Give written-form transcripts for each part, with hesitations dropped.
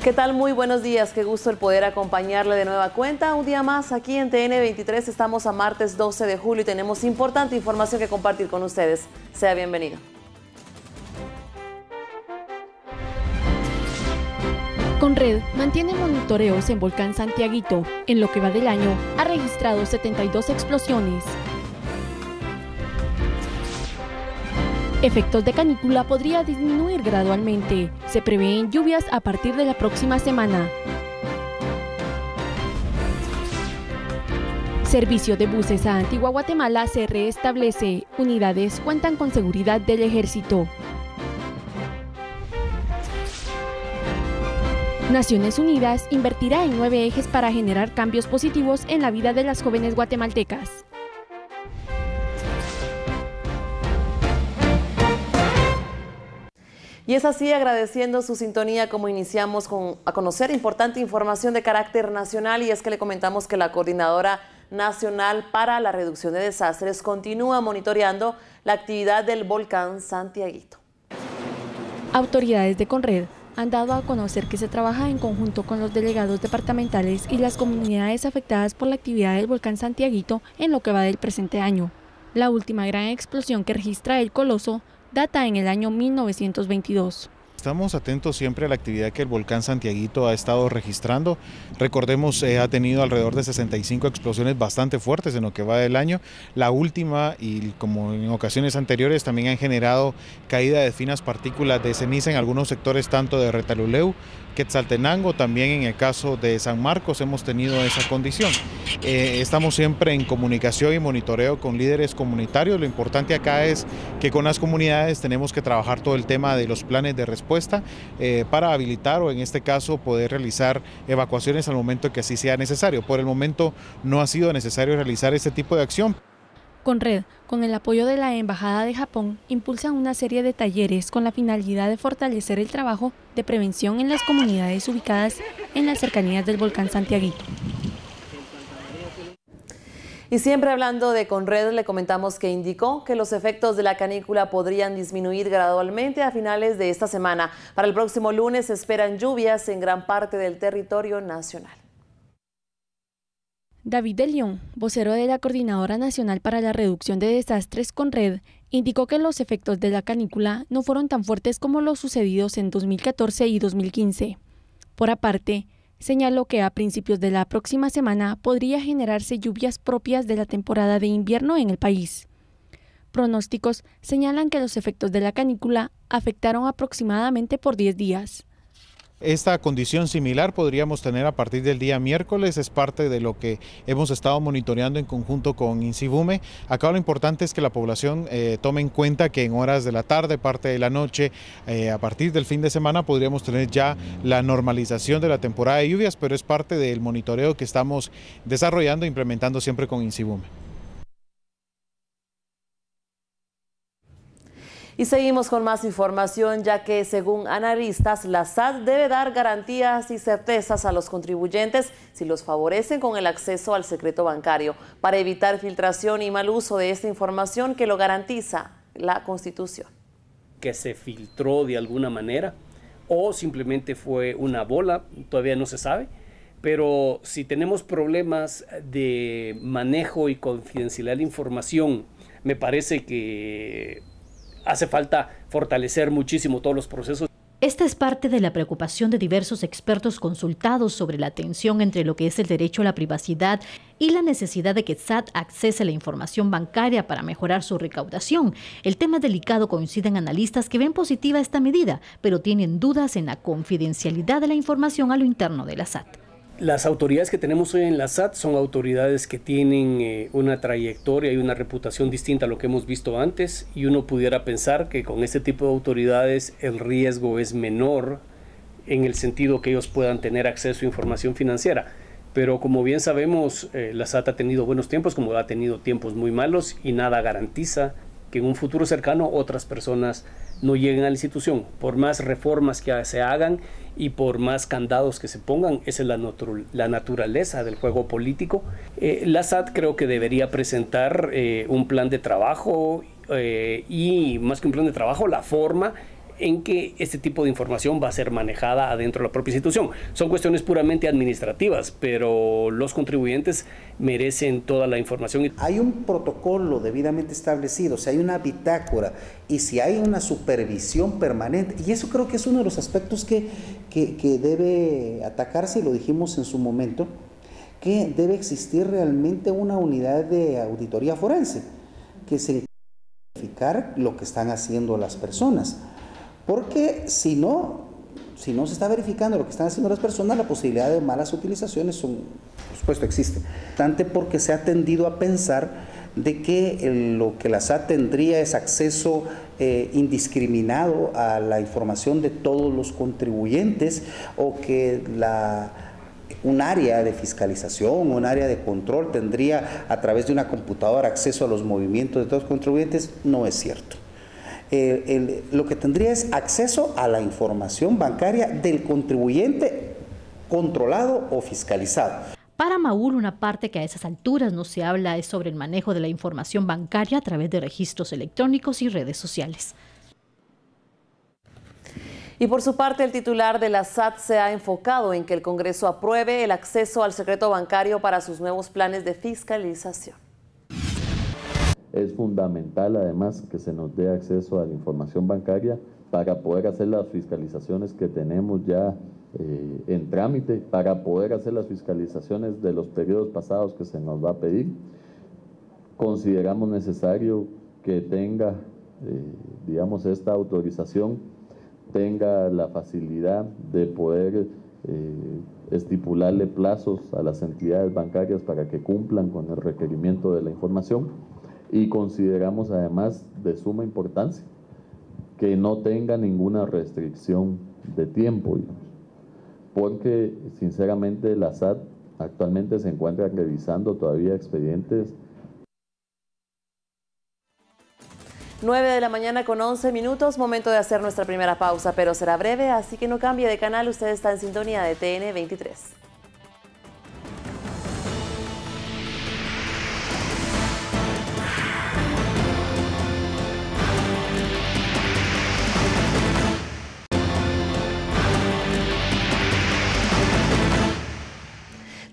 ¿Qué tal? Muy buenos días, qué gusto el poder acompañarle de nueva cuenta. Un día más aquí en TN23, estamos a martes 12 de julio y tenemos importante información que compartir con ustedes. Sea bienvenido. Conred mantiene monitoreos en Volcán Santiaguito. En lo que va del año, ha registrado 72 explosiones. Efectos de canícula podría disminuir gradualmente. Se prevén lluvias a partir de la próxima semana. Servicio de buses a Antigua Guatemala se reestablece. Unidades cuentan con seguridad del ejército. Naciones Unidas invertirá en 9 ejes para generar cambios positivos en la vida de las jóvenes guatemaltecas. Y es así, agradeciendo su sintonía, como iniciamos a conocer importante información de carácter nacional, y es que le comentamos que la Coordinadora Nacional para la Reducción de Desastres continúa monitoreando la actividad del volcán Santiaguito. Autoridades de Conred han dado a conocer que se trabaja en conjunto con los delegados departamentales y las comunidades afectadas por la actividad del volcán Santiaguito en lo que va del presente año. La última gran explosión que registra el coloso data en el año 1922. Estamos atentos siempre a la actividad que el volcán Santiaguito ha estado registrando. Recordemos, ha tenido alrededor de 65 explosiones bastante fuertes en lo que va del año. La última, y como en ocasiones anteriores, también han generado caída de finas partículas de ceniza en algunos sectores, tanto de Retaluleu, Quetzaltenango, también en el caso de San Marcos hemos tenido esa condición. Estamos siempre en comunicación y monitoreo con líderes comunitarios. Lo importante acá es que con las comunidades tenemos que trabajar todo el tema de los planes de respuesta para habilitar, o en este caso poder realizar evacuaciones al momento que así sea necesario. Por el momento no ha sido necesario realizar este tipo de acción. Conred, con el apoyo de la Embajada de Japón, impulsan una serie de talleres con la finalidad de fortalecer el trabajo de prevención en las comunidades ubicadas en las cercanías del volcán Santiaguito. Y siempre hablando de Conred, le comentamos que indicó que los efectos de la canícula podrían disminuir gradualmente a finales de esta semana. Para el próximo lunes se esperan lluvias en gran parte del territorio nacional. David de León, vocero de la Coordinadora Nacional para la Reducción de Desastres Conred, indicó que los efectos de la canícula no fueron tan fuertes como los sucedidos en 2014 y 2015. Por aparte, señaló que a principios de la próxima semana podría generarse lluvias propias de la temporada de invierno en el país. Pronósticos señalan que los efectos de la canícula afectaron aproximadamente por 10 días. Esta condición similar podríamos tener a partir del día miércoles, es parte de lo que hemos estado monitoreando en conjunto con INSIBUME. Acá lo importante es que la población tome en cuenta que en horas de la tarde, parte de la noche, a partir del fin de semana podríamos tener ya la normalización de la temporada de lluvias, pero es parte del monitoreo que estamos desarrollando e implementando siempre con INSIBUME. Y seguimos con más información, ya que según analistas, la SAT debe dar garantías y certezas a los contribuyentes si los favorecen con el acceso al secreto bancario, para evitar filtración y mal uso de esta información que lo garantiza la Constitución. Que se filtró de alguna manera o simplemente fue una bola, todavía no se sabe, pero si tenemos problemas de manejo y confidencialidad de información, me parece que hace falta fortalecer muchísimo todos los procesos. Esta es parte de la preocupación de diversos expertos consultados sobre la tensión entre lo que es el derecho a la privacidad y la necesidad de que SAT accese a la información bancaria para mejorar su recaudación. El tema es delicado, coinciden analistas que ven positiva esta medida, pero tienen dudas en la confidencialidad de la información a lo interno de la SAT. Las autoridades que tenemos hoy en la SAT son autoridades que tienen una trayectoria y una reputación distinta a lo que hemos visto antes, y uno pudiera pensar que con este tipo de autoridades el riesgo es menor en el sentido que ellos puedan tener acceso a información financiera. Pero como bien sabemos, la SAT ha tenido buenos tiempos como ha tenido tiempos muy malos, y nada garantiza que en un futuro cercano otras personas no lleguen a la institución. Por más reformas que se hagan y por más candados que se pongan, esa es la naturaleza del juego político. La SAT creo que debería presentar un plan de trabajo y más que un plan de trabajo, la forma en que este tipo de información va a ser manejada adentro de la propia institución. Son cuestiones puramente administrativas, pero los contribuyentes merecen toda la información. Hay un protocolo debidamente establecido, si hay una bitácora y si hay una supervisión permanente, y eso creo que es uno de los aspectos que debe atacarse, y lo dijimos en su momento, que debe existir realmente una unidad de auditoría forense que se encargue de verificar lo que están haciendo las personas, porque si no se está verificando lo que están haciendo las personas, la posibilidad de malas utilizaciones por supuesto existe, tanto porque se ha tendido a pensar de que lo que la SAT tendría es acceso indiscriminado a la información de todos los contribuyentes, o que un área de fiscalización, un área de control tendría a través de una computadora acceso a los movimientos de todos los contribuyentes. No es cierto. Lo que tendría es acceso a la información bancaria del contribuyente controlado o fiscalizado. Para Maúl, una parte que a esas alturas no se habla es sobre el manejo de la información bancaria a través de registros electrónicos y redes sociales. Y por su parte, el titular de la SAT se ha enfocado en que el Congreso apruebe el acceso al secreto bancario para sus nuevos planes de fiscalización. Es fundamental además que se nos dé acceso a la información bancaria para poder hacer las fiscalizaciones que tenemos ya en trámite, para poder hacer las fiscalizaciones de los periodos pasados que se nos va a pedir. Consideramos necesario que tenga, esta autorización, tenga la facilidad de poder estipularle plazos a las entidades bancarias para que cumplan con el requerimiento de la información, y consideramos además de suma importancia que no tenga ninguna restricción de tiempo, porque sinceramente la SAT actualmente se encuentra revisando todavía expedientes. 9 de la mañana con 11 minutos, momento de hacer nuestra primera pausa, pero será breve, así que no cambie de canal, usted está en sintonía de TN 23.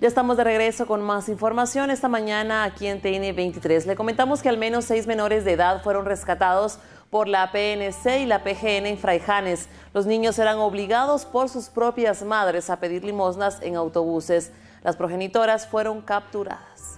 Ya estamos de regreso con más información esta mañana aquí en TN 23. Le comentamos que al menos 6 menores de edad fueron rescatados por la PNC y la PGN en Fraijanes. Los niños eran obligados por sus propias madres a pedir limosnas en autobuses. Las progenitoras fueron capturadas.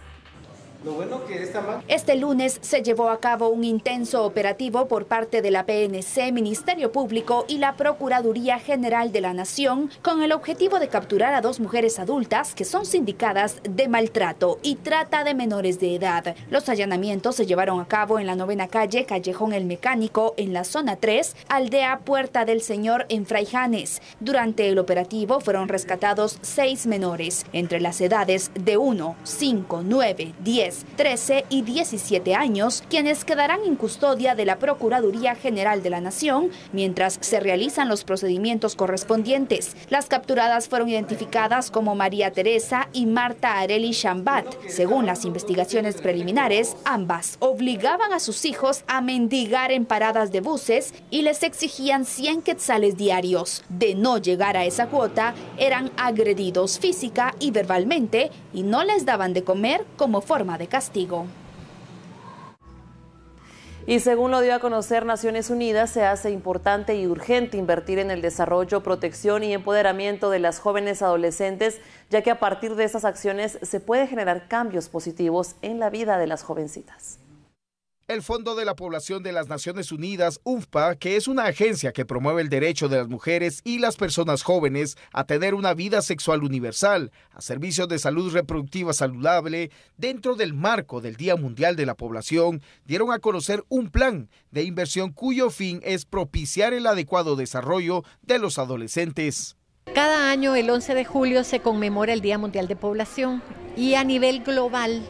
Este lunes se llevó a cabo un intenso operativo por parte de la PNC, Ministerio Público y la Procuraduría General de la Nación con el objetivo de capturar a 2 mujeres adultas que son sindicadas de maltrato y trata de menores de edad. Los allanamientos se llevaron a cabo en la 9ª calle, Callejón El Mecánico, en la zona 3, aldea Puerta del Señor en Fraijanes. Durante el operativo fueron rescatados 6 menores, entre las edades de 1, 5, 9, 10, 13 y 17 años, quienes quedarán en custodia de la Procuraduría General de la Nación mientras se realizan los procedimientos correspondientes. Las capturadas fueron identificadas como María Teresa y Marta Areli Chambat. Según las investigaciones preliminares, ambas obligaban a sus hijos a mendigar en paradas de buses y les exigían 100 quetzales diarios. De no llegar a esa cuota, eran agredidos física y verbalmente y no les daban de comer como forma de castigo. Y según lo dio a conocer Naciones Unidas, se hace importante y urgente invertir en el desarrollo, protección y empoderamiento de las jóvenes adolescentes, ya que a partir de esas acciones se puede generar cambios positivos en la vida de las jovencitas. El Fondo de la Población de las Naciones Unidas, UNFPA, que es una agencia que promueve el derecho de las mujeres y las personas jóvenes a tener una vida sexual universal, a servicios de salud reproductiva saludable, dentro del marco del Día Mundial de la Población, dieron a conocer un plan de inversión cuyo fin es propiciar el adecuado desarrollo de los adolescentes. Cada año, el 11 de julio, se conmemora el Día Mundial de Población y a nivel global,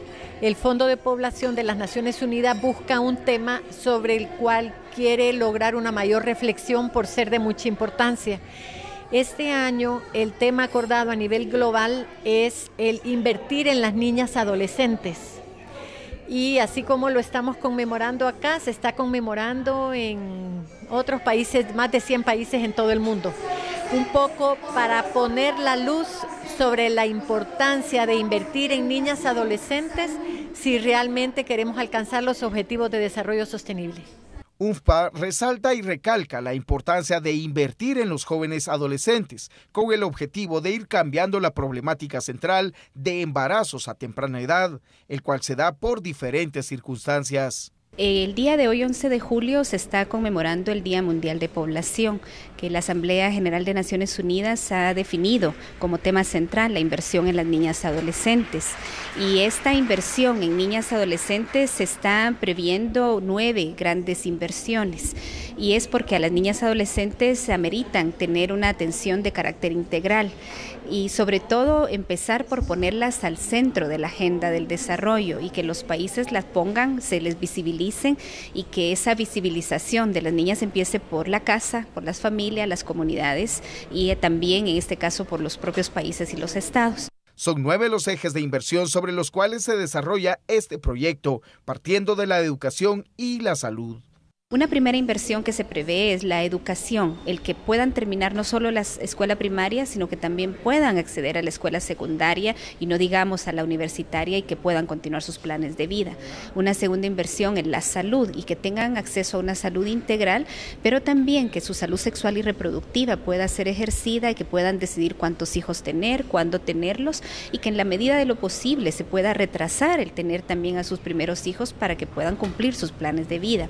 el Fondo de Población de las Naciones Unidas busca un tema sobre el cual quiere lograr una mayor reflexión por ser de mucha importancia. Este año el tema acordado a nivel global es el invertir en las niñas adolescentes. y así como lo estamos conmemorando acá, se está conmemorando en otros países, más de 100 países en todo el mundo. Un poco para poner la luz sobre la importancia de invertir en niñas y adolescentes si realmente queremos alcanzar los objetivos de desarrollo sostenible. UNFPA resalta y recalca la importancia de invertir en los jóvenes adolescentes con el objetivo de ir cambiando la problemática central de embarazos a temprana edad, el cual se da por diferentes circunstancias. El día de hoy, 11 de julio, se está conmemorando el Día Mundial de Población, que la Asamblea General de Naciones Unidas ha definido como tema central la inversión en las niñas y adolescentes. Y esta inversión en niñas y adolescentes se está previendo 9 grandes inversiones. Y es porque a las niñas y adolescentes ameritan tener una atención de carácter integral y sobre todo empezar por ponerlas al centro de la agenda del desarrollo y que los países las pongan, se les visibilicen y que esa visibilización de las niñas empiece por la casa, por las familias, las comunidades y también en este caso por los propios países y los estados. Son 9 los ejes de inversión sobre los cuales se desarrolla este proyecto, partiendo de la educación y la salud. Una primera inversión que se prevé es la educación, el que puedan terminar no solo la escuela primaria, sino que también puedan acceder a la escuela secundaria y no digamos a la universitaria y que puedan continuar sus planes de vida. Una segunda inversión en la salud y que tengan acceso a una salud integral, pero también que su salud sexual y reproductiva pueda ser ejercida y que puedan decidir cuántos hijos tener, cuándo tenerlos y que en la medida de lo posible se pueda retrasar el tener también a sus primeros hijos para que puedan cumplir sus planes de vida.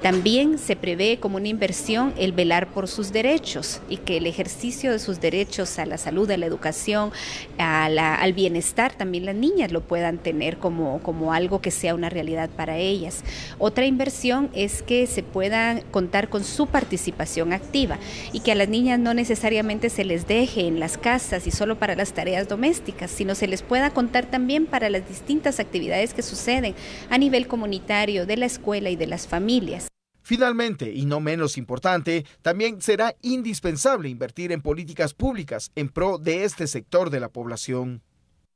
También se prevé como una inversión el velar por sus derechos y que el ejercicio de sus derechos a la salud, a la educación, al bienestar, también las niñas lo puedan tener como algo que sea una realidad para ellas. Otra inversión es que se puedan contar con su participación activa y que a las niñas no necesariamente se les deje en las casas y solo para las tareas domésticas, sino se les pueda contar también para las distintas actividades que suceden a nivel comunitario, de la escuela y de las familias. Finalmente, y no menos importante, también será indispensable invertir en políticas públicas en pro de este sector de la población.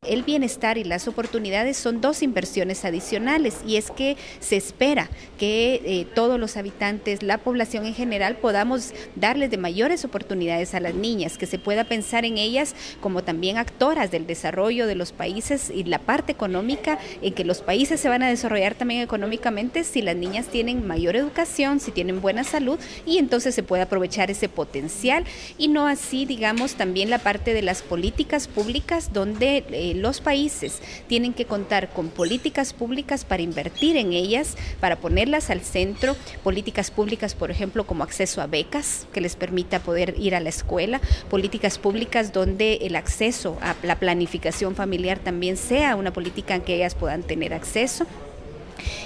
El bienestar y las oportunidades son 2 inversiones adicionales y es que se espera que todos los habitantes, la población en general, podamos darles de mayores oportunidades a las niñas, que se pueda pensar en ellas como también actoras del desarrollo de los países y la parte económica, en que los países se van a desarrollar también económicamente si las niñas tienen mayor educación, si tienen buena salud y entonces se puede aprovechar ese potencial y no así, digamos, también la parte de las políticas públicas donde los países tienen que contar con políticas públicas para invertir en ellas, para ponerlas al centro, políticas públicas, por ejemplo, como acceso a becas que les permita poder ir a la escuela, políticas públicas donde el acceso a la planificación familiar también sea una política en que ellas puedan tener acceso.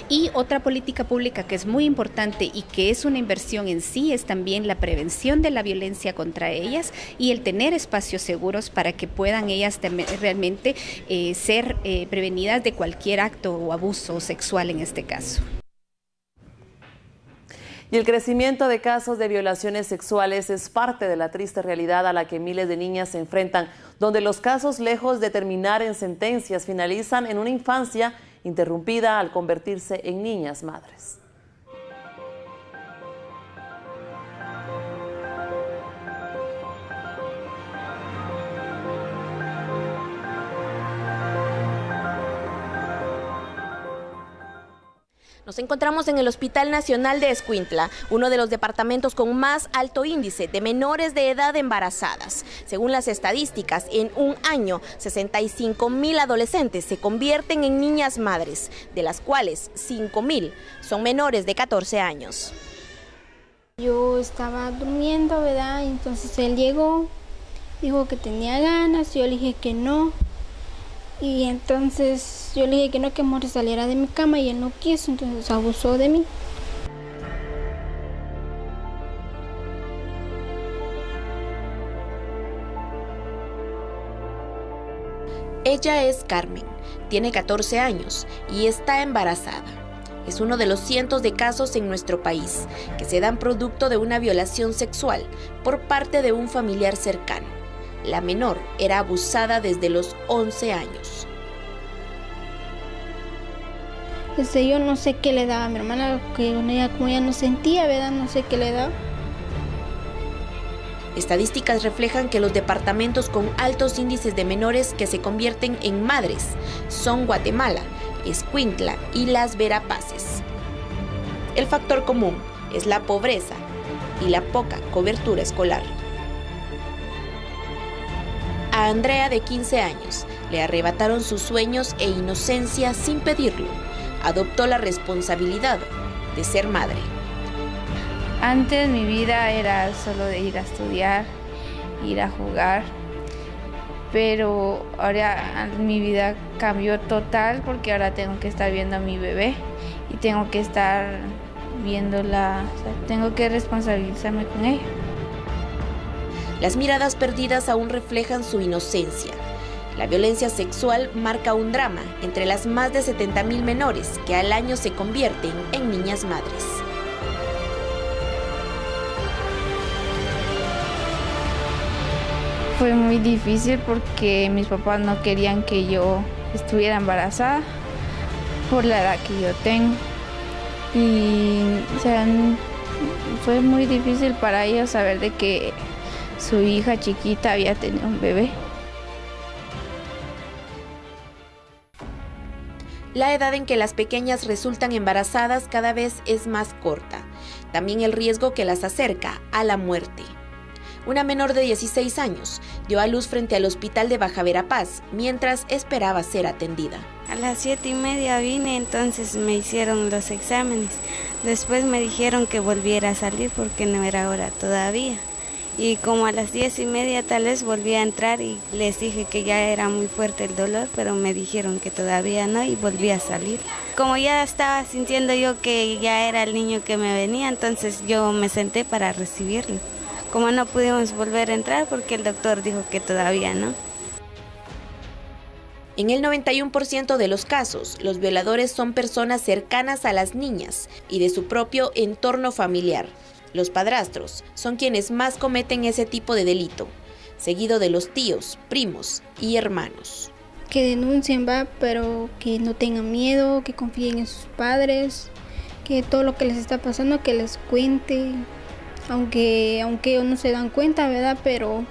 Y otra política pública que es muy importante y que es una inversión en sí es también la prevención de la violencia contra ellas y el tener espacios seguros para que puedan ellas realmente ser prevenidas de cualquier acto o abuso sexual en este caso. Y el crecimiento de casos de violaciones sexuales es parte de la triste realidad a la que miles de niñas se enfrentan, donde los casos, lejos de terminar en sentencias, finalizan en una infancia interrumpida al convertirse en niñas madres. Nos encontramos en el Hospital Nacional de Escuintla, uno de los departamentos con más alto índice de menores de edad embarazadas. Según las estadísticas, en un año, 65.000 adolescentes se convierten en niñas madres, de las cuales 5.000 son menores de 14 años. Yo estaba durmiendo, ¿verdad? Entonces él llegó, dijo que tenía ganas, yo le dije que no. Y entonces yo le dije que no, que amor saliera de mi cama y él no quiso, entonces abusó de mí. Ella es Carmen, tiene 14 años y está embarazada. Es uno de los cientos de casos en nuestro país que se dan producto de una violación sexual por parte de un familiar cercano. La menor era abusada desde los 11 años. Yo no sé qué le daba a mi hermana, que ella como ella no sentía, ¿verdad? No sé qué le daba. Estadísticas reflejan que los departamentos con altos índices de menores que se convierten en madres son Guatemala, Escuintla y Las Verapaces. El factor común es la pobreza y la poca cobertura escolar. A Andrea, de 15 años, le arrebataron sus sueños e inocencia sin pedirlo. Adoptó la responsabilidad de ser madre. Antes mi vida era solo de ir a estudiar, ir a jugar, pero ahora mi vida cambió total porque ahora tengo que estar viendo a mi bebé y tengo que estar viéndola, o sea, tengo que responsabilizarme con ella. Las miradas perdidas aún reflejan su inocencia. La violencia sexual marca un drama entre las más de 70,000 menores que al año se convierten en niñas madres. Fue muy difícil porque mis papás no querían que yo estuviera embarazada por la edad que yo tengo. Y o sea, fue muy difícil para ellos saber de que su hija chiquita había tenido un bebé. La edad en que las pequeñas resultan embarazadas cada vez es más corta. También el riesgo que las acerca a la muerte. Una menor de 16 años dio a luz frente al hospital de Baja Verapaz mientras esperaba ser atendida. A las 7:30 vine, entonces me hicieron los exámenes. Después me dijeron que volviera a salir porque no era hora todavía. Y como a las 10:30 tal vez volví a entrar y les dije que ya era muy fuerte el dolor, pero me dijeron que todavía no y volví a salir. Como ya estaba sintiendo yo que ya era el niño que me venía, entonces yo me senté para recibirlo. Como no pudimos volver a entrar porque el doctor dijo que todavía no. En el 91% de los casos, los violadores son personas cercanas a las niñas y de su propio entorno familiar. Los padrastros son quienes más cometen ese tipo de delito, seguido de los tíos, primos y hermanos. Que denuncien, pero que no tengan miedo, que confíen en sus padres, que todo lo que les está pasando, que les cuente, aunque ellos no se dan cuenta, ¿verdad? Pero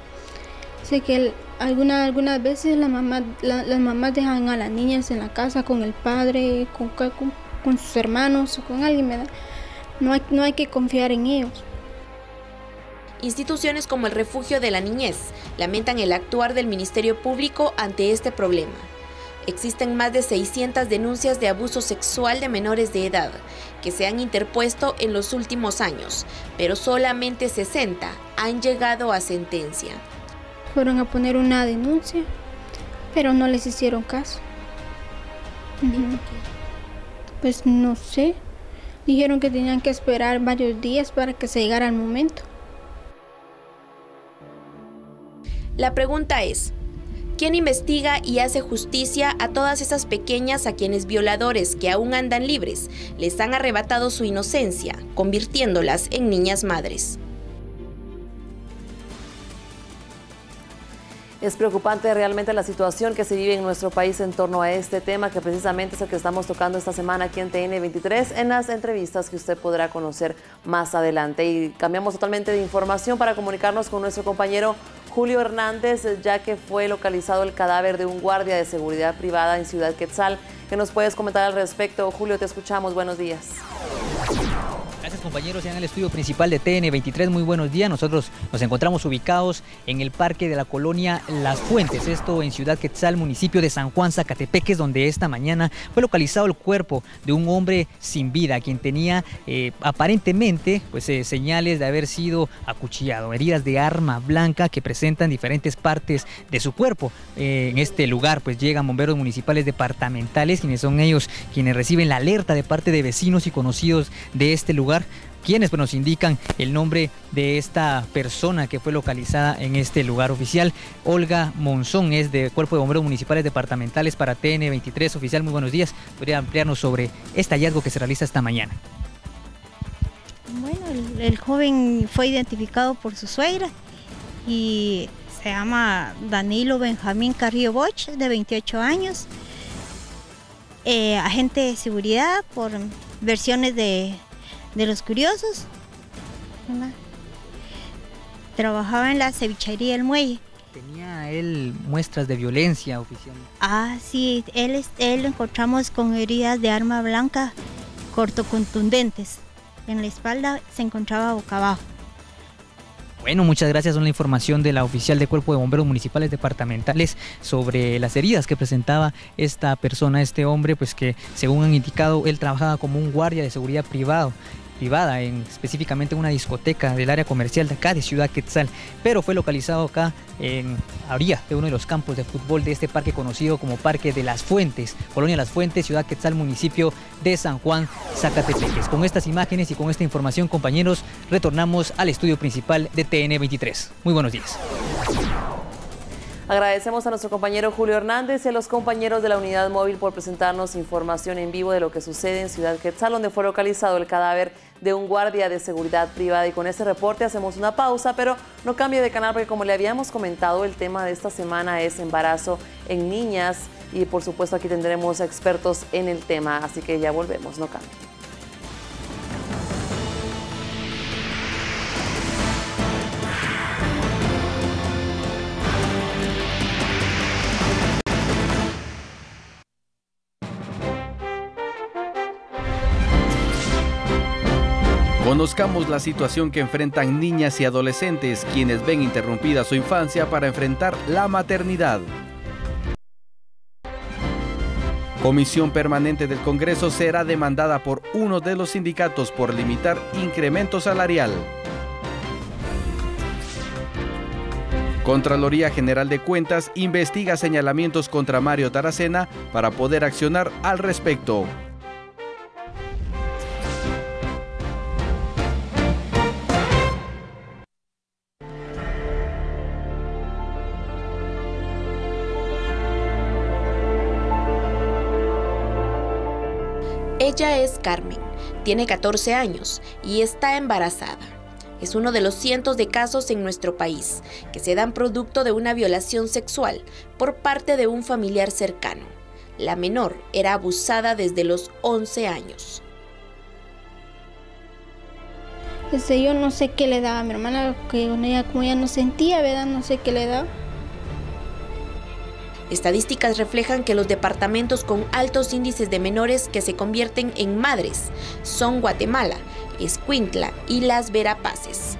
sé que algunas veces las mamás dejan a las niñas en la casa con el padre, con sus hermanos o con alguien, ¿verdad? No hay que confiar en ellos. Instituciones como el Refugio de la Niñez lamentan el actuar del Ministerio Público ante este problema. Existen más de 600 denuncias de abuso sexual de menores de edad que se han interpuesto en los últimos años, pero solamente 60 han llegado a sentencia. Fueron a poner una denuncia, pero no les hicieron caso. Pues no sé. Dijeron que tenían que esperar varios días para que se llegara el momento. La pregunta es, ¿quién investiga y hace justicia a todas esas pequeñas a quienes violadores que aún andan libres les han arrebatado su inocencia, convirtiéndolas en niñas madres? Es preocupante realmente la situación que se vive en nuestro país en torno a este tema, que precisamente es el que estamos tocando esta semana aquí en TN23 en las entrevistas que usted podrá conocer más adelante. Y cambiamos totalmente de información para comunicarnos con nuestro compañero Julio Hernández, ya que fue localizado el cadáver de un guardia de seguridad privada en Ciudad Quetzal. ¿Qué nos puedes comentar al respecto? Julio, te escuchamos. Buenos días. Gracias, compañeros, en el estudio principal de TN23, muy buenos días. Nosotros nos encontramos ubicados en el parque de la colonia Las Fuentes, esto en Ciudad Quetzal, municipio de San Juan Zacatepeques, donde esta mañana fue localizado el cuerpo de un hombre sin vida, quien tenía aparentemente señales de haber sido acuchillado, heridas de arma blanca que presentan diferentes partes de su cuerpo. En este lugar pues llegan bomberos municipales departamentales, quienes son ellos quienes reciben la alerta de parte de vecinos y conocidos de este lugar, quienes nos indican el nombre de esta persona que fue localizada en este lugar. Oficial Olga Monzón es de Cuerpo de Bomberos Municipales Departamentales para TN23. Oficial, muy buenos días. ¿Podría ampliarnos sobre este hallazgo que se realiza esta mañana? Bueno, el joven fue identificado por su suegra y se llama Danilo Benjamín Carrillo Boch, de 28 años. agente de seguridad por versiones de los curiosos, ¿verdad? Trabajaba en la cevichería del Muelle. ¿Tenía él muestras de violencia, oficial? Ah, sí, él lo encontramos con heridas de arma blanca cortocontundentes. En la espalda se encontraba boca abajo. Bueno, muchas gracias. Son la información de la oficial de Cuerpo de Bomberos Municipales Departamentales sobre las heridas que presentaba esta persona, este hombre, pues que según han indicado, él trabajaba como un guardia de seguridad privada, específicamente en una discoteca del área comercial de acá de Ciudad Quetzal, pero fue localizado acá en la orilla de uno de los campos de fútbol de este parque conocido como Parque de las Fuentes, Colonia Las Fuentes, Ciudad Quetzal, municipio de San Juan, Zacatepeques. Con estas imágenes y con esta información, compañeros, retornamos al estudio principal de TN23. Muy buenos días. Agradecemos a nuestro compañero Julio Hernández y a los compañeros de la unidad móvil por presentarnos información en vivo de lo que sucede en Ciudad Quetzal, donde fue localizado el cadáver de un guardia de seguridad privada. Y con este reporte hacemos una pausa, pero no cambie de canal porque, como le habíamos comentado, el tema de esta semana es embarazo en niñas y por supuesto aquí tendremos expertos en el tema, así que ya volvemos, no cambie. Conozcamos la situación que enfrentan niñas y adolescentes quienes ven interrumpida su infancia para enfrentar la maternidad. Comisión Permanente del Congreso será demandada por uno de los sindicatos por limitar incremento salarial. Contraloría General de Cuentas investiga señalamientos contra Mario Taracena para poder accionar al respecto. Ella es Carmen, tiene 14 años y está embarazada. Es uno de los cientos de casos en nuestro país que se dan producto de una violación sexual por parte de un familiar cercano. La menor era abusada desde los 11 años. Yo no sé qué le daba a mi hermana, que con ella, como ella no sentía, ¿verdad? No sé qué le daba. Estadísticas reflejan que los departamentos con altos índices de menores que se convierten en madres son Guatemala, Escuintla y Las Verapaces.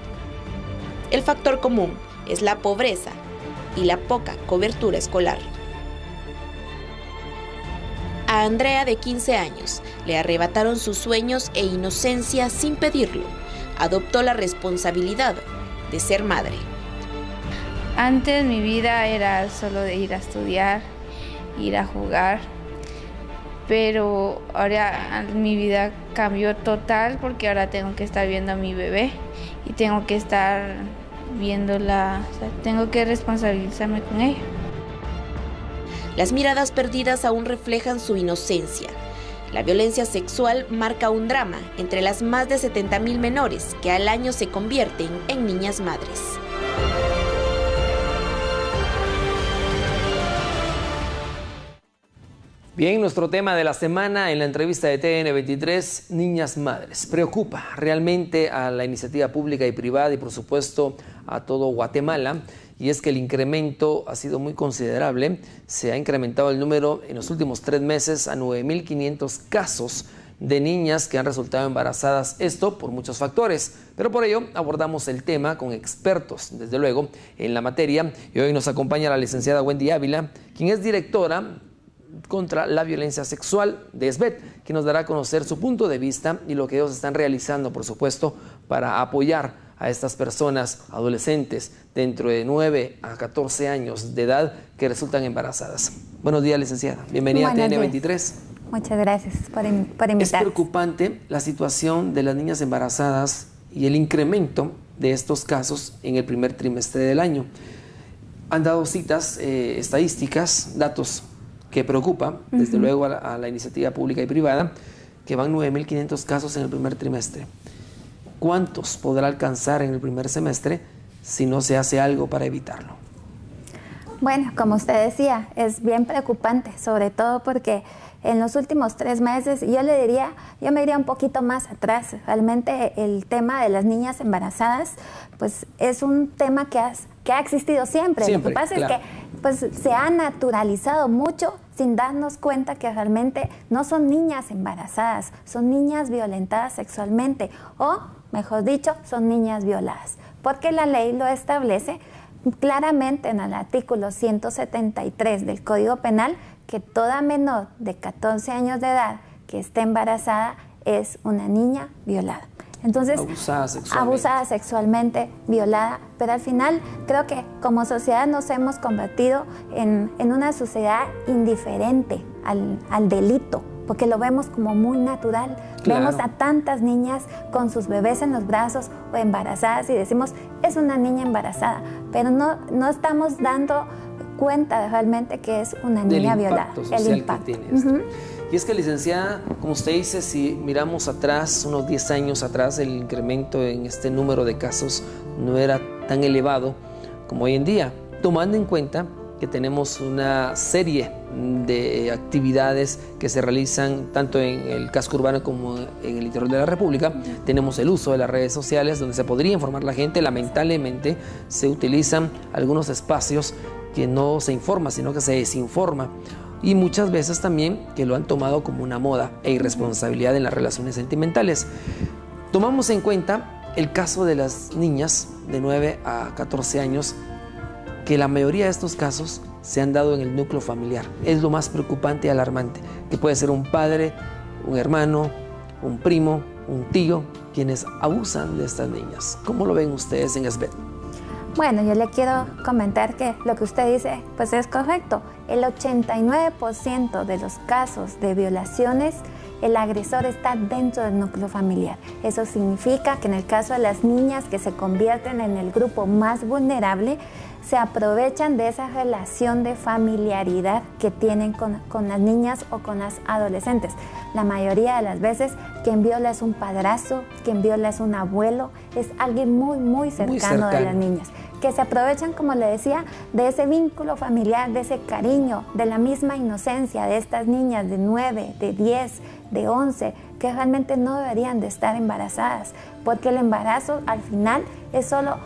El factor común es la pobreza y la poca cobertura escolar. A Andrea, de 15 años, le arrebataron sus sueños e inocencia sin pedirlo. Adoptó la responsabilidad de ser madre. Antes mi vida era solo de ir a estudiar, ir a jugar, pero ahora mi vida cambió total porque ahora tengo que estar viendo a mi bebé y tengo que estar viéndola, o sea, tengo que responsabilizarme con ella. Las miradas perdidas aún reflejan su inocencia. La violencia sexual marca un drama entre las más de 70,000 menores que al año se convierten en niñas madres. Bien, nuestro tema de la semana en la entrevista de TN23, Niñas Madres. Preocupa realmente a la iniciativa pública y privada y por supuesto a todo Guatemala, y es que el incremento ha sido muy considerable. Se ha incrementado el número en los últimos 3 meses a 9,500 casos de niñas que han resultado embarazadas, esto por muchos factores, pero por ello abordamos el tema con expertos, desde luego, en la materia, y hoy nos acompaña la licenciada Wendy Ávila, quien es directora contra la violencia sexual de SBET, que nos dará a conocer su punto de vista y lo que ellos están realizando, por supuesto, para apoyar a estas personas adolescentes dentro de 9 a 14 años de edad que resultan embarazadas. Buenos días, licenciada. Bienvenida a TN23. Muchas gracias por invitarme. Es preocupante la situación de las niñas embarazadas y el incremento de estos casos en el primer trimestre del año. Han dado citas estadísticas, datos que preocupa, desde luego, a la iniciativa pública y privada, que van 9,500 casos en el primer trimestre. ¿Cuántos podrá alcanzar en el primer semestre si no se hace algo para evitarlo? Bueno, como usted decía, es bien preocupante, sobre todo porque en los últimos 3 meses, yo me iría un poquito más atrás. Realmente el tema de las niñas embarazadas, pues es un tema que ha existido siempre. Lo que pasa es que pues, se ha naturalizado mucho sin darnos cuenta que realmente no son niñas embarazadas, son niñas violentadas sexualmente o, mejor dicho, son niñas violadas. Porque la ley lo establece claramente en el artículo 173 del Código Penal, que toda menor de 14 años de edad que esté embarazada es una niña violada. Entonces, abusada sexualmente, violada, pero al final creo que como sociedad nos hemos convertido en una sociedad indiferente al delito, porque lo vemos como muy natural. Vemos a tantas niñas con sus bebés en los brazos o embarazadas y decimos, es una niña embarazada, pero no estamos dando cuenta de realmente que es una niña violada. El impacto que tiene esto. Y es que, licenciada, como usted dice, si miramos atrás, unos 10 años atrás, el incremento en este número de casos no era tan elevado como hoy en día, tomando en cuenta que tenemos una serie de actividades que se realizan tanto en el casco urbano como en el interior de la República. Tenemos el uso de las redes sociales donde se podría informar a la gente. Lamentablemente se utilizan algunos espacios que no se informa, sino que se desinforma. Y muchas veces también que lo han tomado como una moda e irresponsabilidad en las relaciones sentimentales. Tomamos en cuenta el caso de las niñas de 9 a 14 años, que la mayoría de estos casos se han dado en el núcleo familiar. Es lo más preocupante y alarmante, que puede ser un padre, un hermano, un primo, un tío, quienes abusan de estas niñas. ¿Cómo lo ven ustedes en SBET? Bueno, yo le quiero comentar que lo que usted dice pues es correcto. El 89% de los casos de violaciones, el agresor está dentro del núcleo familiar. Eso significa que en el caso de las niñas que se convierten en el grupo más vulnerable, se aprovechan de esa relación de familiaridad que tienen con las niñas o con las adolescentes. La mayoría de las veces quien viola es un padrastro, quien viola es un abuelo, es alguien muy cercano de las niñas, que se aprovechan, como le decía, de ese vínculo familiar, de ese cariño, de la misma inocencia de estas niñas de 9, de 10, de 11, que realmente no deberían de estar embarazadas, porque el embarazo al final es solo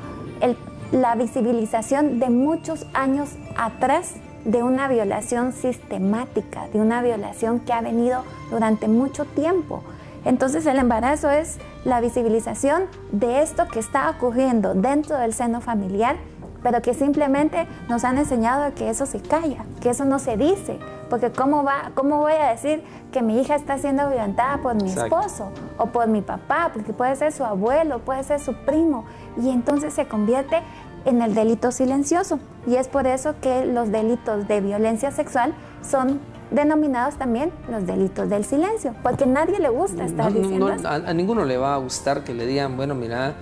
la visibilización de muchos años atrás de una violación sistemática, de una violación que ha venido durante mucho tiempo. Entonces el embarazo es la visibilización de esto que está ocurriendo dentro del seno familiar, pero que simplemente nos han enseñado que eso se calla, que eso no se dice, porque ¿cómo voy a decir que mi hija está siendo violentada por mi esposo o por mi papá? Porque puede ser su abuelo, puede ser su primo, y entonces se convierte en el delito silencioso. Y es por eso que los delitos de violencia sexual son denominados también los delitos del silencio, porque a nadie le gusta estar diciendo eso. A ninguno le va a gustar que le digan, bueno, mira,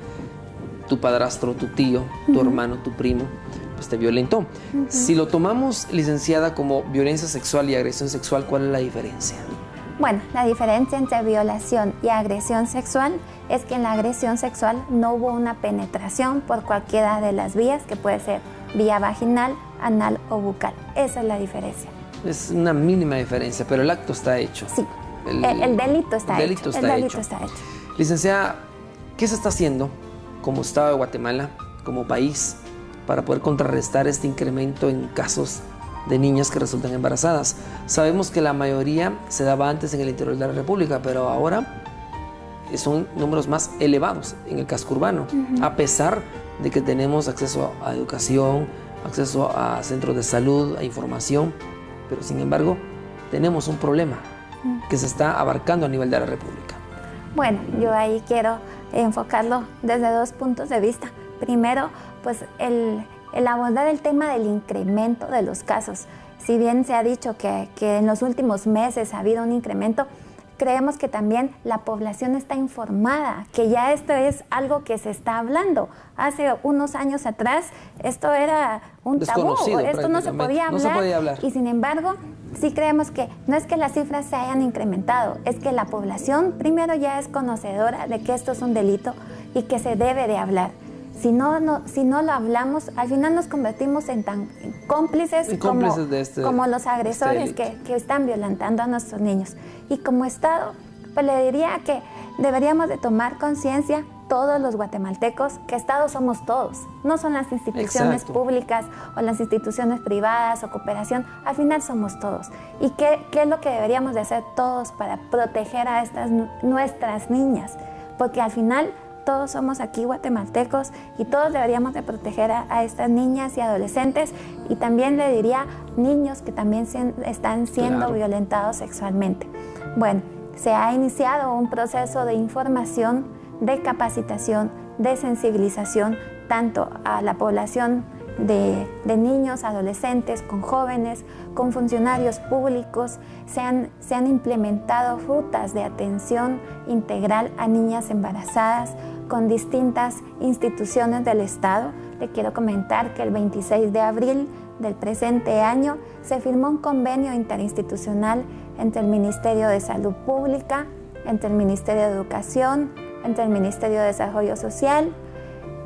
tu padrastro, tu tío, tu hermano, tu primo, pues te violentó. Si lo tomamos, licenciada, como violencia sexual y agresión sexual, ¿cuál es la diferencia? Bueno, la diferencia entre violación y agresión sexual es que en la agresión sexual no hubo una penetración por cualquiera de las vías, que puede ser vía vaginal, anal o bucal. Esa es la diferencia. Es una mínima diferencia, pero el acto está hecho. Sí, el delito está hecho. El delito está hecho. Licenciada, ¿qué se está haciendo como Estado de Guatemala, como país, para poder contrarrestar este incremento en casos de niñas que resultan embarazadas? Sabemos que la mayoría se daba antes en el interior de la República, pero ahora son números más elevados en el casco urbano, a pesar de que tenemos acceso a educación, acceso a centros de salud, a información, pero sin embargo tenemos un problema que se está abarcando a nivel de la República. Bueno, yo ahí quiero enfocarlo desde 2 puntos de vista. Primero, pues el abordar el tema del incremento de los casos. Si bien se ha dicho que en los últimos meses ha habido un incremento, creemos que también la población está informada, que ya esto es algo que se está hablando. Hace unos años atrás esto era un tabú, esto no se podía hablar. Y sin embargo, sí creemos que no es que las cifras se hayan incrementado, es que la población primero ya es conocedora de que esto es un delito y que se debe de hablar. Si no lo hablamos, al final nos convertimos en tan cómplices como los agresores que están violentando a nuestros niños. Y como Estado, pues le diría que deberíamos de tomar conciencia todos los guatemaltecos, que Estado somos todos, no son las instituciones públicas o las instituciones privadas o cooperación, al final somos todos. ¿Y qué es lo que deberíamos de hacer todos para proteger a nuestras niñas? Porque al final todos somos aquí guatemaltecos y todos deberíamos de proteger a estas niñas y adolescentes, y también le diría niños que también están siendo violentados sexualmente. Bueno, se ha iniciado un proceso de información, de capacitación, de sensibilización, tanto a la población de niños, adolescentes, con jóvenes, con funcionarios públicos. Se han implementado rutas de atención integral a niñas embarazadas con distintas instituciones del Estado. Le quiero comentar que el 26 de abril del presente año se firmó un convenio interinstitucional entre el Ministerio de Salud Pública, entre el Ministerio de Educación, entre el Ministerio de Desarrollo Social,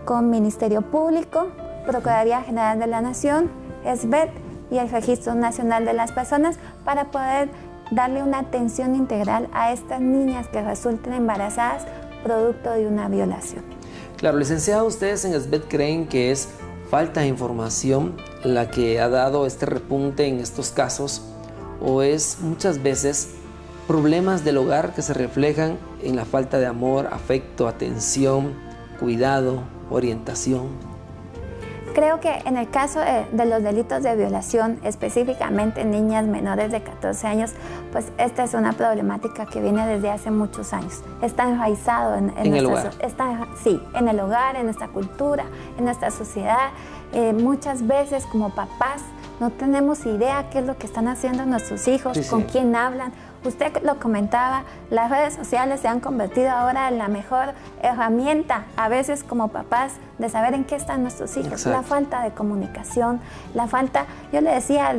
con Ministerio Público, Procuraduría General de la Nación, SBET y el Registro Nacional de las Personas, para poder darle una atención integral a estas niñas que resulten embarazadas producto de una violación. Claro, licenciada, ¿ustedes en SBET creen que es falta de información la que ha dado este repunte en estos casos, o es muchas veces problemas del hogar que se reflejan en la falta de amor, afecto, atención, cuidado, orientación? Creo que en el caso de los delitos de violación, específicamente niñas menores de 14 años, pues esta es una problemática que viene desde hace muchos años. Está enraizado en el hogar. En el hogar, en nuestra cultura, en nuestra sociedad. Muchas veces como papás no tenemos idea qué es lo que están haciendo nuestros hijos, con quién hablan. Usted lo comentaba, las redes sociales se han convertido ahora en la mejor herramienta, a veces como papás, de saber en qué están nuestros hijos. Exacto. La falta de comunicación, la falta, yo le decía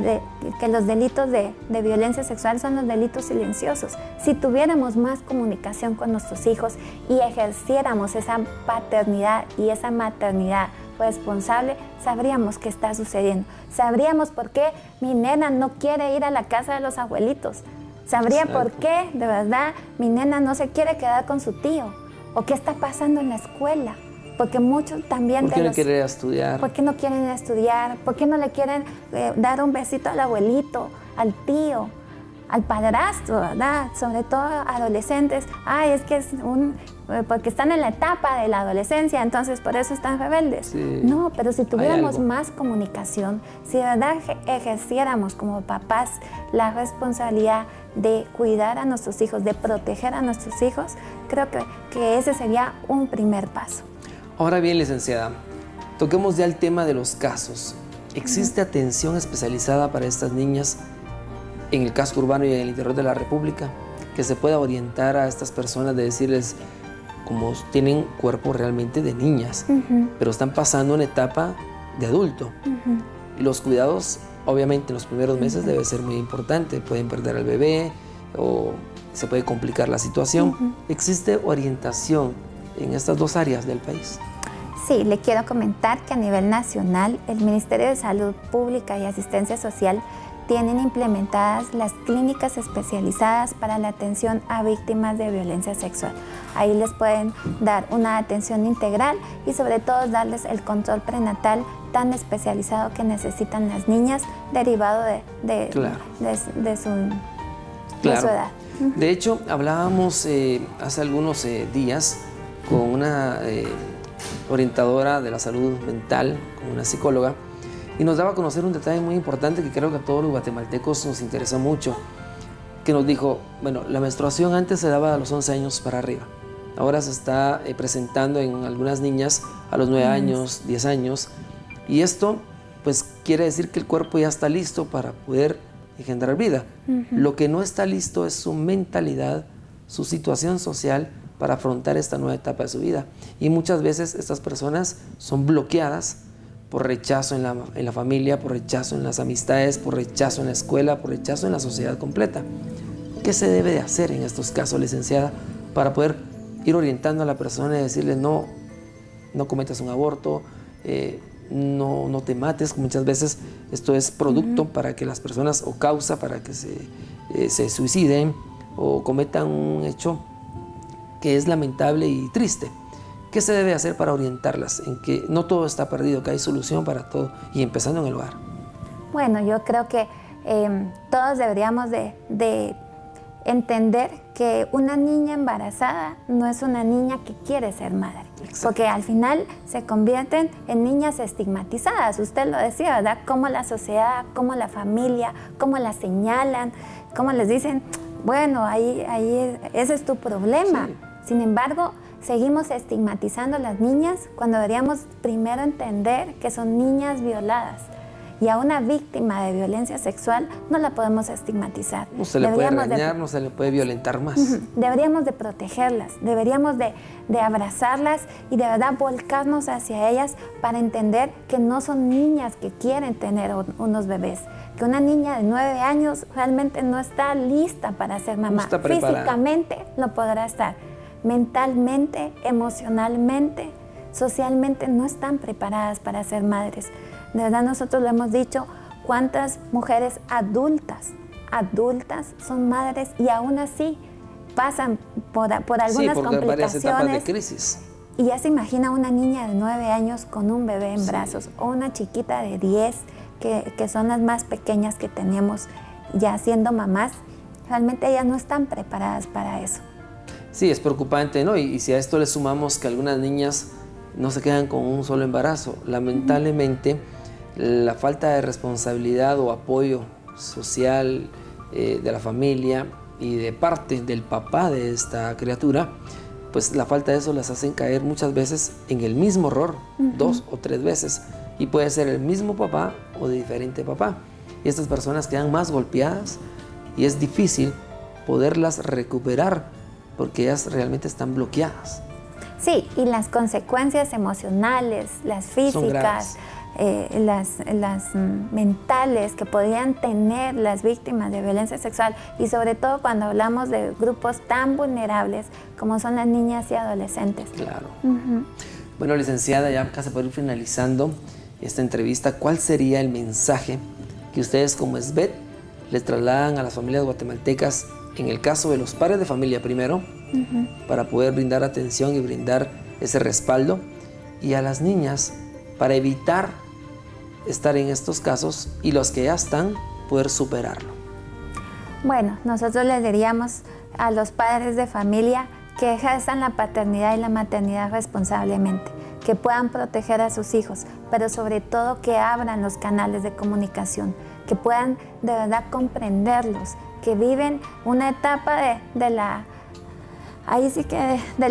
que los delitos de violencia sexual son los delitos silenciosos. Si tuviéramos más comunicación con nuestros hijos y ejerciéramos esa paternidad y esa maternidad responsable, sabríamos qué está sucediendo. Sabríamos por qué mi nena no quiere ir a la casa de los abuelitos. Sabría por qué, de verdad, mi nena no se quiere quedar con su tío. O qué está pasando en la escuela. Porque muchos también... ¿Por qué no quieren estudiar? ¿Por qué no quieren estudiar? ¿Por qué no le quieren dar un besito al abuelito, al tío, al padrastro, verdad? Sobre todo adolescentes. Ay, es que es porque están en la etapa de la adolescencia, entonces por eso están rebeldes. Sí. No, pero si tuviéramos más comunicación, si de verdad ejerciéramos como papás la responsabilidad de cuidar a nuestros hijos, de proteger a nuestros hijos, creo que ese sería un primer paso. Ahora bien, licenciada, toquemos ya el tema de los casos. ¿Existe atención especializada para estas niñas en el casco urbano y en el interior de la República? Que se pueda orientar a estas personas, de decirles, como tienen cuerpo realmente de niñas, pero están pasando una etapa de adulto. Y los cuidados, obviamente, en los primeros meses debe ser muy importante. Pueden perder al bebé o se puede complicar la situación. ¿Existe orientación en estas dos áreas del país? Sí, le quiero comentar que a nivel nacional el Ministerio de Salud Pública y Asistencia Social tienen implementadas las clínicas especializadas para la atención a víctimas de violencia sexual. Ahí les pueden dar una atención integral y sobre todo darles el control prenatal tan especializado que necesitan las niñas, derivado de su edad. De hecho, hablábamos hace algunos días con una orientadora de la salud mental, con una psicóloga, y nos daba a conocer un detalle muy importante que creo que a todos los guatemaltecos nos interesa mucho, que nos dijo, bueno, la menstruación antes se daba a los 11 años para arriba, ahora se está presentando en algunas niñas a los 9 años, 10 años, y esto pues quiere decir que el cuerpo ya está listo para poder engendrar vida. Lo que no está listo es su mentalidad, su situación social para afrontar esta nueva etapa de su vida, y muchas veces estas personas son bloqueadas por rechazo en la familia, por rechazo en las amistades, por rechazo en la escuela, por rechazo en la sociedad completa. ¿Qué se debe de hacer en estos casos, licenciada, para poder ir orientando a la persona y decirle, no, no cometas un aborto, no te mates. Muchas veces esto es producto para que las personas, o causa para que se suiciden o cometan un hecho que es lamentable y triste. ¿Qué se debe hacer para orientarlas en que no todo está perdido, que hay solución para todo, y empezando en el hogar? Bueno, yo creo que todos deberíamos de entender que una niña embarazada no es una niña que quiere ser madre. Exacto. Porque al final se convierten en niñas estigmatizadas. Usted lo decía, ¿verdad? Cómo la sociedad, cómo la familia, cómo la señalan, cómo les dicen, bueno, ahí ese es tu problema. Sí. Sin embargo, seguimos estigmatizando a las niñas cuando deberíamos primero entender que son niñas violadas. Y a una víctima de violencia sexual no la podemos estigmatizar. No se le puede regañar, no se le puede violentar más. Deberíamos de protegerlas, deberíamos de abrazarlas y de verdad volcarnos hacia ellas para entender que no son niñas que quieren tener unos bebés. Que una niña de 9 años realmente no está lista para ser mamá. No está preparada. Físicamente lo podrá estar. Mentalmente, emocionalmente, socialmente no están preparadas para ser madres. De verdad, nosotros lo hemos dicho, cuántas mujeres adultas son madres y aún así pasan por algunas complicaciones. Varias etapas de crisis. Y ya se imagina una niña de 9 años con un bebé en brazos, o una chiquita de 10, que son las más pequeñas que tenemos ya siendo mamás. Realmente ellas no están preparadas para eso. Sí, es preocupante, ¿no? Y si a esto le sumamos que algunas niñas no se quedan con un solo embarazo, lamentablemente la falta de responsabilidad o apoyo social de la familia y de parte del papá de esta criatura, pues la falta de eso las hacen caer muchas veces en el mismo error, 2 o 3 veces, y puede ser el mismo papá o de diferente papá. Y estas personas quedan más golpeadas y es difícil poderlas recuperar porque ellas realmente están bloqueadas. Sí, y las consecuencias emocionales, las físicas, las mentales que podrían tener las víctimas de violencia sexual, y sobre todo cuando hablamos de grupos tan vulnerables como son las niñas y adolescentes. Claro. Bueno, licenciada, ya casi por ir finalizando esta entrevista, ¿cuál sería el mensaje que ustedes como SBET les trasladan a las familias guatemaltecas en el caso de los padres de familia primero, para poder brindar atención y brindar ese respaldo, y a las niñas para evitar estar en estos casos, y los que ya están, poder superarlo? Bueno, nosotros les diríamos a los padres de familia que ejerzan la paternidad y la maternidad responsablemente, que puedan proteger a sus hijos, pero sobre todo que abran los canales de comunicación, que puedan de verdad comprenderlos, que viven una etapa de la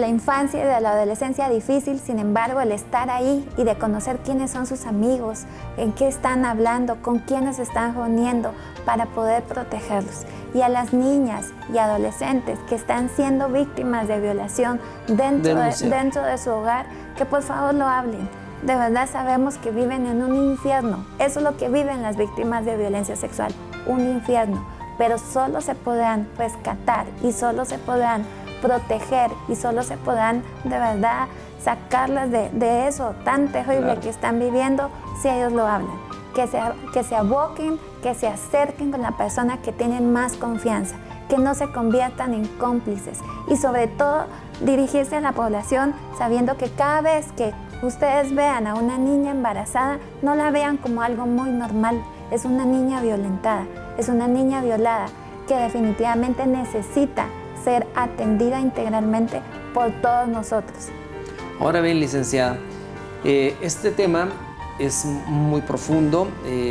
infancia y de la adolescencia difícil. Sin embargo, el estar ahí y de conocer quiénes son sus amigos, en qué están hablando, con quiénes se están reuniendo, para poder protegerlos. Y a las niñas y adolescentes que están siendo víctimas de violación dentro de su hogar, que por favor lo hablen. De verdad sabemos que viven en un infierno. Eso es lo que viven las víctimas de violencia sexual, un infierno. Pero solo se podrán rescatar y solo se podrán proteger y solo se podrán de verdad sacarlas de eso tan terrible que están viviendo si ellos lo hablan. Que se aboquen, que se acerquen con la persona que tienen más confianza, que no se conviertan en cómplices, y sobre todo dirigirse a la población sabiendo que cada vez que ustedes vean a una niña embarazada, no la vean como algo muy normal. Es una niña violentada, es una niña violada que definitivamente necesita ser atendida integralmente por todos nosotros. Ahora bien, licenciada, este tema es muy profundo,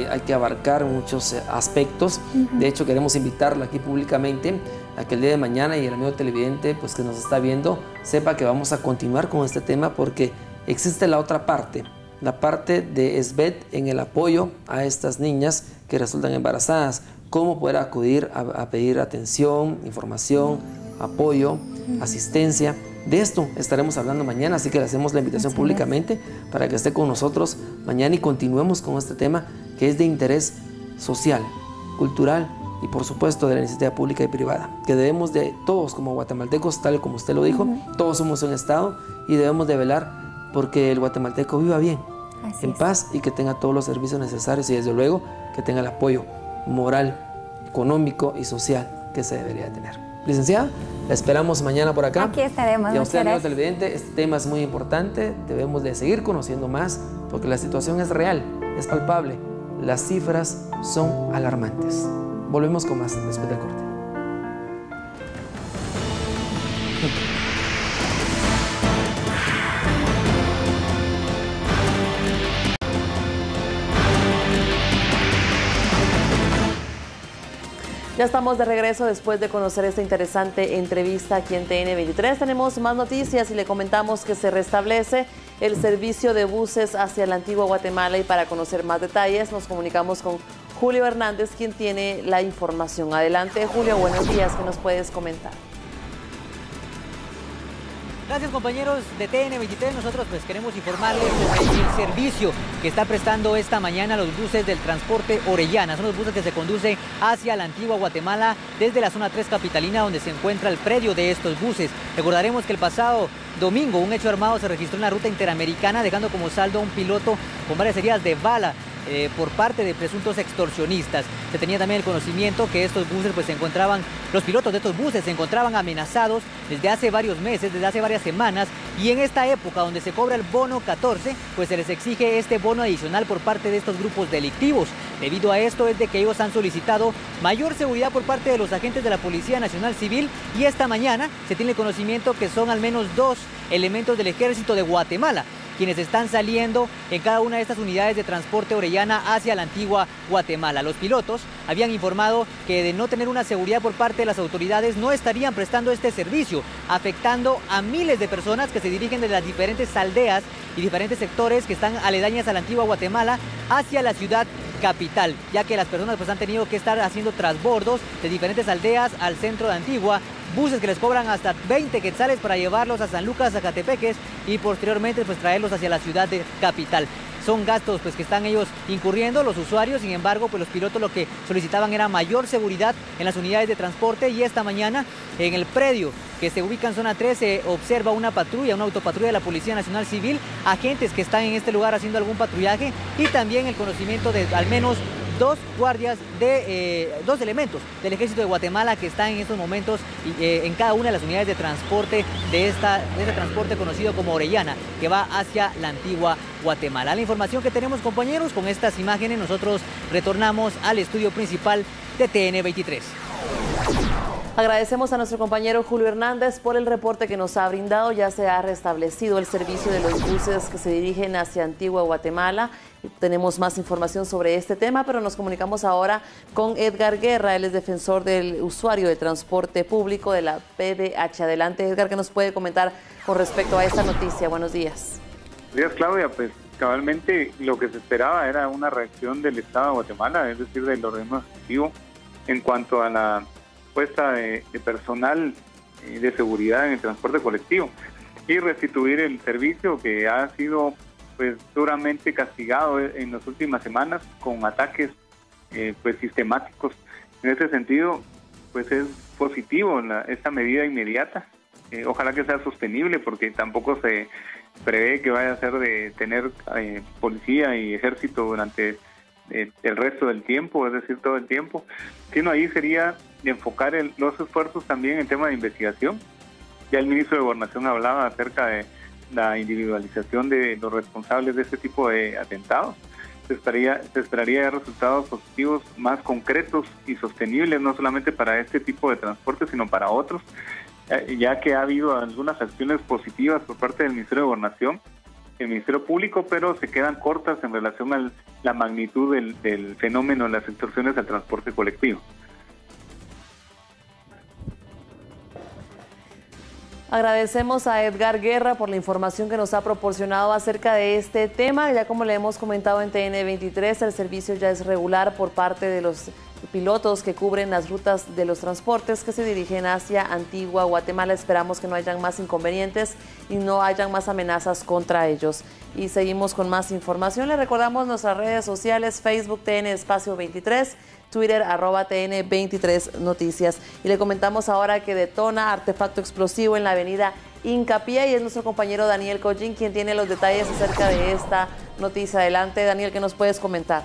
hay que abarcar muchos aspectos. De hecho, queremos invitarla aquí públicamente a que el día de mañana, y el amigo televidente pues, que nos está viendo, sepa que vamos a continuar con este tema, porque existe la otra parte, la parte de SBET en el apoyo a estas niñas que resultan embarazadas, cómo poder acudir a pedir atención, información, apoyo, asistencia. De esto estaremos hablando mañana, así que le hacemos la invitación públicamente para que esté con nosotros mañana y continuemos con este tema que es de interés social, cultural y por supuesto de la iniciativa pública y privada, que debemos de todos como guatemaltecos, tal como usted lo dijo, todos somos un Estado y debemos de velar porque el guatemalteco viva bien, en paz, y que tenga todos los servicios necesarios y desde luego que tenga el apoyo moral, económico y social que se debería tener. Licenciada, la esperamos mañana por acá. Aquí estaremos. Y a usted, amigo televidente, este tema es muy importante, debemos de seguir conociendo más porque la situación es real, es palpable, las cifras son alarmantes. Volvemos con más después del corte. Ya estamos de regreso después de conocer esta interesante entrevista aquí en TN23. Tenemos más noticias y le comentamos que se restablece el servicio de buses hacia la antigua Guatemala, y para conocer más detalles nos comunicamos con Julio Hernández, quien tiene la información. Adelante, Julio, buenos días, ¿qué nos puedes comentar? Gracias, compañeros de TN23. Nosotros pues queremos informarles sobre el servicio que está prestando esta mañana los buses del transporte Orellana. Son los buses que se conducen hacia la antigua Guatemala desde la zona 3 capitalina, donde se encuentra el predio de estos buses. Recordaremos que el pasado domingo un hecho armado se registró en la ruta interamericana, dejando como saldo a un piloto con varias heridas de bala por parte de presuntos extorsionistas. Se tenía también el conocimiento que estos buses pues los pilotos de estos buses se encontraban amenazados desde hace varios meses, desde hace varias semanas, y en esta época donde se cobra el bono 14, pues se les exige este bono adicional por parte de estos grupos delictivos. Debido a esto es de que ellos han solicitado mayor seguridad por parte de los agentes de la Policía Nacional Civil, y esta mañana se tiene el conocimiento que son al menos 2 elementos del Ejército de Guatemala quienes están saliendo en cada una de estas unidades de transporte Orellana hacia la antigua Guatemala. Los pilotos habían informado que de no tener una seguridad por parte de las autoridades no estarían prestando este servicio, afectando a miles de personas que se dirigen de las diferentes aldeas y diferentes sectores que están aledañas a la antigua Guatemala hacia la ciudad capital, ya que las personas pues han tenido que estar haciendo transbordos de diferentes aldeas al centro de Antigua, buses que les cobran hasta 20 quetzales para llevarlos a San Lucas, Zacatepeques, y posteriormente pues traerlos hacia la ciudad de capital. Son gastos pues que están ellos incurriendo los usuarios. Sin embargo, pues los pilotos lo que solicitaban era mayor seguridad en las unidades de transporte, y esta mañana en el predio que se ubica en zona 3 se observa una patrulla, una autopatrulla de la Policía Nacional Civil, agentes que están en este lugar haciendo algún patrullaje, y también el conocimiento de al menos 2 guardias de 2 elementos del Ejército de Guatemala que están en estos momentos en cada una de las unidades de transporte de este transporte conocido como Orellana, que va hacia la antigua Guatemala. La información que tenemos, compañeros, con estas imágenes nosotros retornamos al estudio principal de TN23. Agradecemos a nuestro compañero Julio Hernández por el reporte que nos ha brindado. Ya se ha restablecido el servicio de los buses que se dirigen hacia Antigua Guatemala. Tenemos más información sobre este tema, pero nos comunicamos ahora con Edgar Guerra. Él es defensor del usuario de transporte público de la PBH. Adelante, Edgar, ¿qué nos puede comentar con respecto a esta noticia? Buenos días. Buenos días, Claudia. Pues cabalmente lo que se esperaba era una reacción del Estado de Guatemala, es decir, del organismo ejecutivo, en cuanto a la puesta de personal de seguridad en el transporte colectivo y restituir el servicio que ha sido pues duramente castigado en las últimas semanas con ataques pues sistemáticos. En ese sentido, pues es positivo esta medida inmediata. Ojalá que sea sostenible, porque tampoco se prevé que vaya a ser de tener policía y ejército durante el resto del tiempo, es decir, todo el tiempo, sino ahí sería de enfocar los esfuerzos también en tema de investigación. Ya el ministro de Gobernación hablaba acerca de la individualización de los responsables de este tipo de atentados. Se esperaría resultados positivos más concretos y sostenibles, no solamente para este tipo de transporte, sino para otros, ya que ha habido algunas acciones positivas por parte del Ministerio de Gobernación, el Ministerio Público, pero se quedan cortas en relación a la magnitud del fenómeno de las extorsiones al transporte colectivo. Agradecemos a Edgar Guerra por la información que nos ha proporcionado acerca de este tema. Ya como le hemos comentado en TN23, el servicio ya es regular por parte de los pilotos que cubren las rutas de los transportes que se dirigen hacia Antigua Guatemala. Esperamos que no hayan más inconvenientes y no hayan más amenazas contra ellos. Y seguimos con más información. Le recordamos nuestras redes sociales: Facebook TN Espacio 23, Twitter @TN23 Noticias. Y le comentamos ahora que detona artefacto explosivo en la avenida Hincapié y es nuestro compañero Daniel Collín quien tiene los detalles acerca de esta noticia. Adelante, Daniel, ¿qué nos puedes comentar?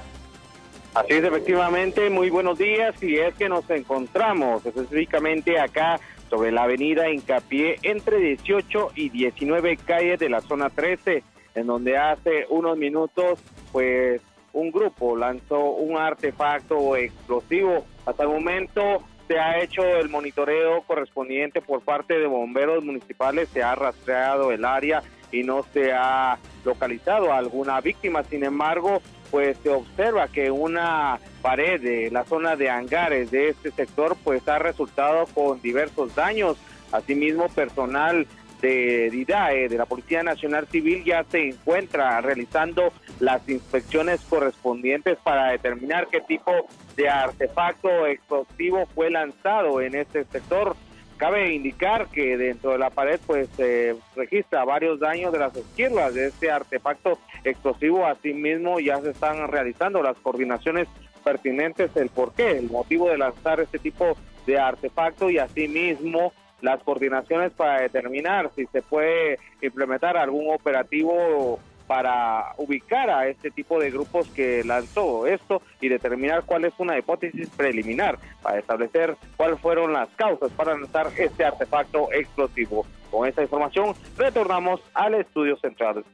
Así es, efectivamente, muy buenos días, y es que nos encontramos específicamente acá sobre la avenida Hincapié entre 18 y 19 calles de la zona 13, en donde hace unos minutos pues un grupo lanzó un artefacto explosivo. Hasta el momento se ha hecho el monitoreo correspondiente por parte de bomberos municipales, se ha rastreado el área y no se ha localizado a alguna víctima. Sin embargo, pues se observa que una pared de la zona de hangares de este sector pues ha resultado con diversos daños. Asimismo, personal de DIDAE, de la Policía Nacional Civil, ya se encuentra realizando las inspecciones correspondientes para determinar qué tipo de artefacto explosivo fue lanzado en este sector. Cabe indicar que dentro de la pared pues se registra varios daños de las esquirlas de este artefacto explosivo. Asimismo, ya se están realizando las coordinaciones pertinentes, el porqué, el motivo de lanzar este tipo de artefacto, y asimismo las coordinaciones para determinar si se puede implementar algún operativo para ubicar a este tipo de grupos que lanzó esto y determinar cuál es una hipótesis preliminar para establecer cuáles fueron las causas para lanzar este artefacto explosivo. Con esta información retornamos al estudio central.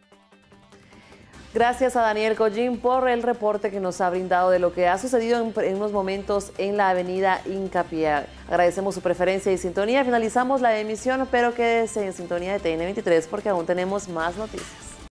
Gracias a Daniel Collín por el reporte que nos ha brindado de lo que ha sucedido en unos momentos en la avenida Hincapié. Agradecemos su preferencia y sintonía. Finalizamos la emisión, pero quédese en sintonía de TN23 porque aún tenemos más noticias.